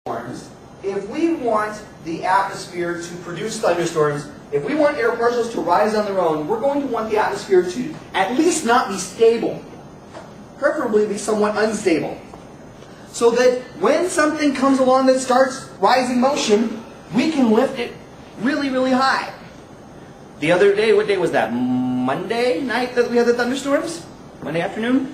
if we want the atmosphere to produce thunderstorms, if we want air particles to rise on their own, we're going to want the atmosphere to at least not be stable, preferably be somewhat unstable, so that when something comes along that starts rising motion, we can lift it really, really high. The other day, what day was that? Monday night that we had the thunderstorms? Monday afternoon?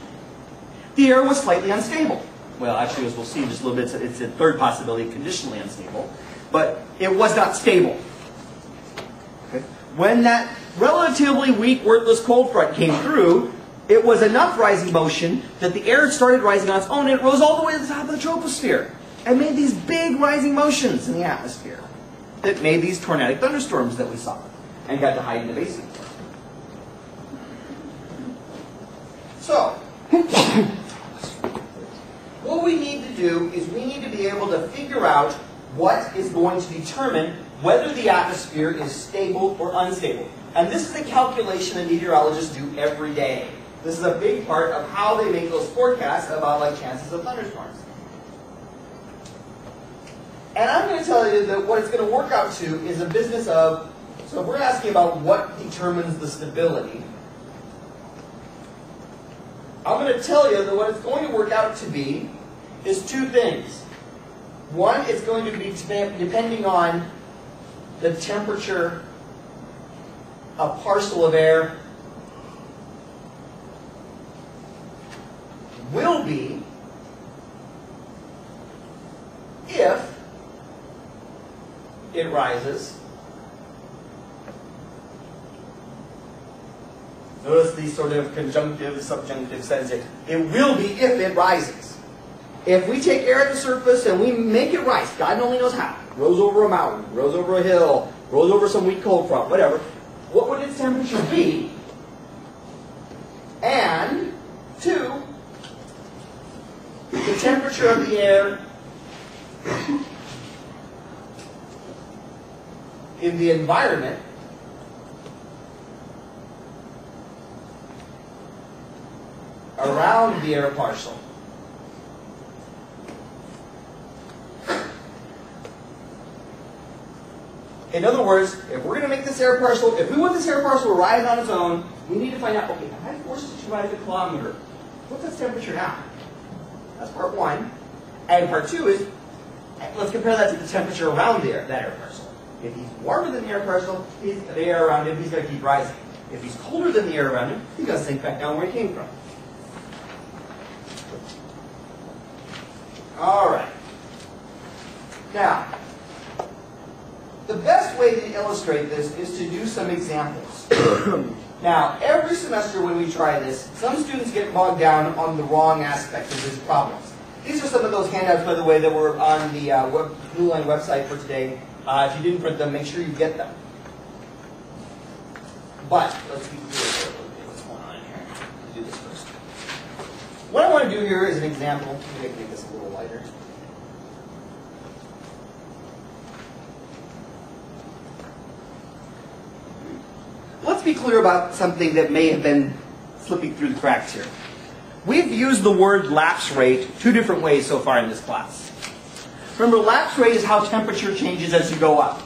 The air was slightly unstable. Well, actually, as we'll see in just a little bit, it's a third possibility, conditionally unstable. But it was not stable. Okay. When that relatively weak, worthless cold front came through, it was enough rising motion that the air started rising on its own, and it rose all the way to the top of the troposphere and made these big rising motions in the atmosphere that made these tornadic thunderstorms that we saw and got to hide in the basin. So, what we need to do is we need to be able to figure out what is going to determine whether the atmosphere is stable or unstable. And this is a calculation that meteorologists do every day. This is a big part of how they make those forecasts about like chances of thunderstorms. And I'm going to tell you that what it's going to work out to is a business of, so if we're asking about what determines the stability, I'm going to tell you that what it's going to work out to be is two things. One, it's going to be depending on the temperature a parcel of air will be if it rises. Notice these sort of conjunctive, subjunctive sentences. It will be if it rises. If we take air at the surface and we make it rise, God only knows how, rose over a mountain, rose over a hill, rose over some weak cold front, whatever, what would its temperature be? And two, the temperature of the air in the environment around the air parcel. In other words, if we're going to make this air parcel, if we want this air parcel to rise on its own, we need to find out, okay, if I forced it to rise a kilometer, what's its temperature now? That's part one. And part two is, let's compare that to the temperature around that air parcel. If he's warmer than the air parcel, the air around him, he's going to keep rising. If he's colder than the air around him, he's going to sink back down where he came from. All right. Now, the best way to illustrate this is to do some examples. Now, every semester when we try this, some students get bogged down on the wrong aspect of these problems. These are some of those handouts, by the way, that were on the Blue Line website for today. If you didn't print them, make sure you get them. But, let's be clear what's going on here. Let's do this first. What I want to do here is an example. Maybe I can make this a little lighter. Let's be clear about something that may have been slipping through the cracks here. We've used the word lapse rate two different ways so far in this class. Remember, lapse rate is how temperature changes as you go up.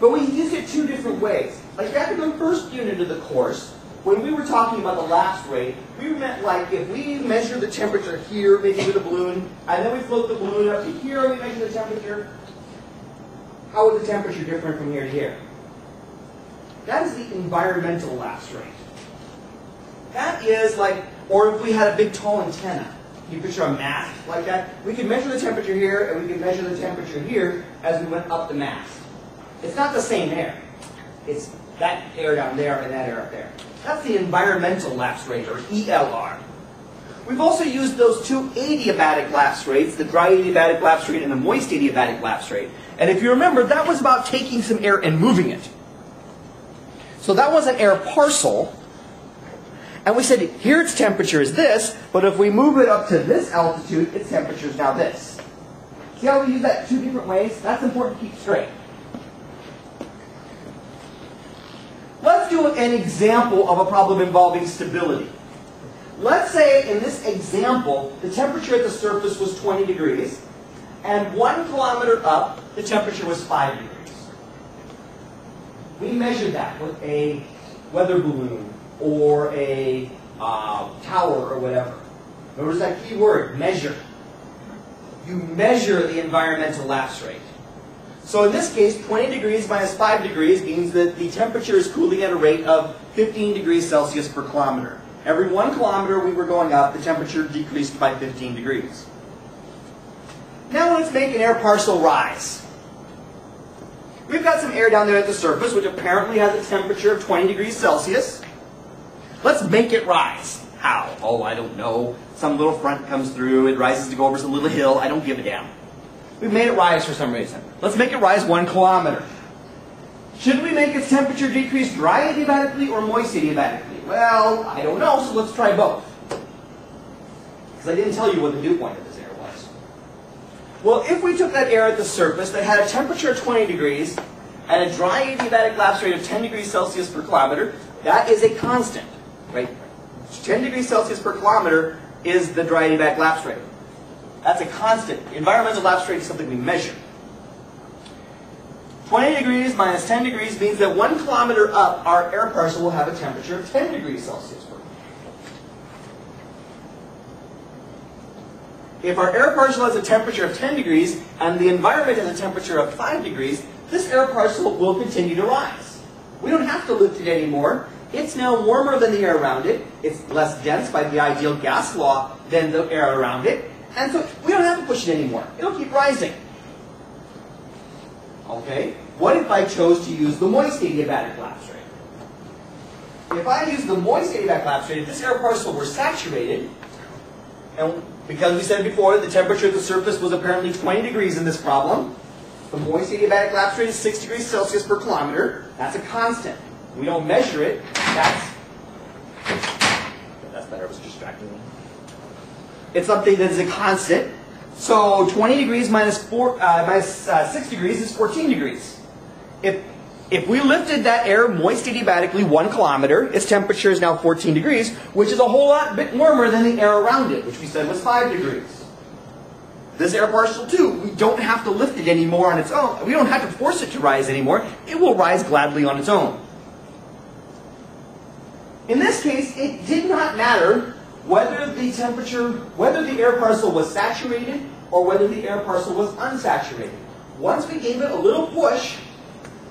But we used it two different ways. Like back in the first unit of the course, when we were talking about the lapse rate, we meant like if we measure the temperature here, maybe with a balloon, and then we float the balloon up to here and we measure the temperature, how would the temperature differ from here to here? That is the environmental lapse rate. That is like, or if we had a big tall antenna, you picture a mast like that, we could measure the temperature here and we could measure the temperature here as we went up the mast. It's not the same air. It's that air down there and that air up there. That's the environmental lapse rate, or ELR. We've also used those two adiabatic lapse rates, the dry adiabatic lapse rate and the moist adiabatic lapse rate. And if you remember, that was about taking some air and moving it. So that was an air parcel. And we said, here its temperature is this, but if we move it up to this altitude, its temperature is now this. See how we use that two different ways? That's important to keep straight. Let's do an example of a problem involving stability. Let's say in this example, the temperature at the surface was 20 degrees, And 1 kilometer up, the temperature was 5 degrees. We measured that with a weather balloon or a tower or whatever. Notice that key word, measure. You measure the environmental lapse rate. So in this case, 20 degrees minus 5 degrees means that the temperature is cooling at a rate of 15 degrees Celsius per kilometer. Every 1 kilometer we were going up, the temperature decreased by 15 degrees. Now let's make an air parcel rise. We've got some air down there at the surface, which apparently has a temperature of 20 degrees Celsius. Let's make it rise. How? Oh, I don't know. Some little front comes through, it rises to go over some little hill. I don't give a damn. We've made it rise for some reason. Let's make it rise 1 kilometer. Should we make its temperature decrease dry adiabatically or moist adiabatically? Well, I don't know, so let's try both. Because I didn't tell you what the dew point of this air was. Well, if we took that air at the surface that had a temperature of 20 degrees and a dry adiabatic lapse rate of 10 degrees Celsius per kilometer, that is a constant, right? 10 degrees Celsius per kilometer is the dry adiabatic lapse rate. That's a constant. Environmental lapse rate is something we measure. 20 degrees minus 10 degrees means that 1 kilometer up, our air parcel will have a temperature of 10 degrees Celsius per kilometer. If our air parcel has a temperature of 10 degrees and the environment has a temperature of 5 degrees, this air parcel will continue to rise. We don't have to lift it anymore. It's now warmer than the air around it. It's less dense by the ideal gas law than the air around it. And so we don't have to push it anymore. It'll keep rising. Okay, what if I chose to use the moist adiabatic lapse rate? If I use the moist adiabatic lapse rate, if this air parcel were saturated, and because we said before the temperature at the surface was apparently 20 degrees in this problem, the moist adiabatic lapse rate is 6 degrees Celsius per kilometer. That's a constant. We don't measure it. That's better. It was distracting me. It's something that is a constant. So 20 degrees minus 6 degrees is 14 degrees. If we lifted that air moist adiabatically 1 kilometer, its temperature is now 14 degrees, which is a whole lot bit warmer than the air around it, which we said was 5 degrees. This air parcel too, we don't have to lift it anymore on its own. We don't have to force it to rise anymore. It will rise gladly on its own. In this case, it did not matter whether the air parcel was saturated or whether the air parcel was unsaturated. Once we gave it a little push,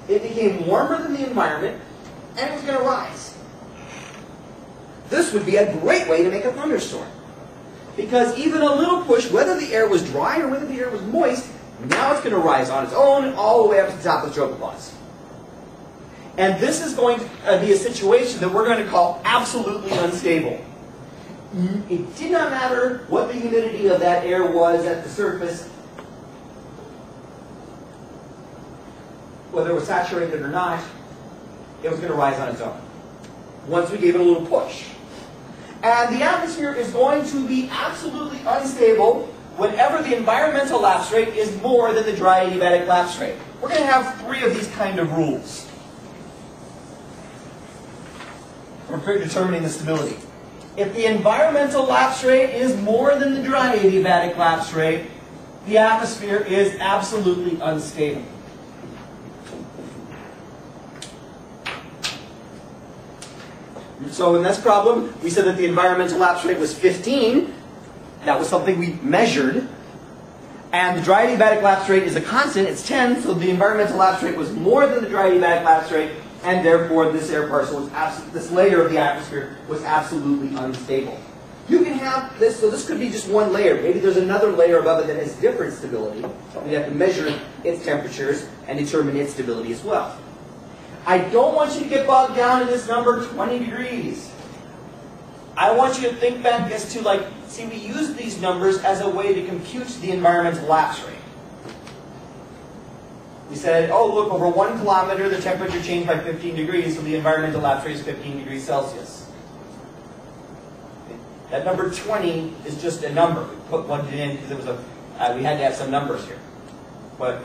it became warmer than the environment, and it was going to rise. This would be a great way to make a thunderstorm. Because even a little push, whether the air was dry or whether the air was moist, now it's going to rise on its own all the way up to the top of the tropopause. And this is going to be a situation that we're going to call absolutely unstable. It did not matter what the humidity of that air was at the surface, whether it was saturated or not, it was going to rise on its own, once we gave it a little push. And the atmosphere is going to be absolutely unstable whenever the environmental lapse rate is more than the dry adiabatic lapse rate. We're going to have 3 of these kind of rules for determining the stability. If the environmental lapse rate is more than the dry adiabatic lapse rate, the atmosphere is absolutely unstable. So in this problem, we said that the environmental lapse rate was 15. That was something we measured. And the dry adiabatic lapse rate is a constant. It's 10, so the environmental lapse rate was more than the dry adiabatic lapse rate, and therefore this air parcel was this layer of the atmosphere was absolutely unstable. You can have this, so this could be just one layer. Maybe there's another layer above it that has different stability. We have to measure its temperatures and determine its stability as well. I don't want you to get bogged down in this number 20 degrees. I want you to think back as to see, we use these numbers as a way to compute the environmental lapse rate. We said, oh look, over 1 kilometer the temperature changed by 15 degrees, so the environmental lapse rate is 15 degrees Celsius. That number 20 is just a number. We put one in because it was we had to have some numbers here. But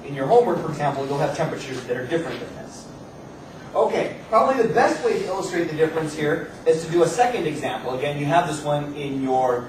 in your homework, for example, you'll have temperatures that are different than this. Okay, probably the best way to illustrate the difference here is to do a second example. Again, you have this one in your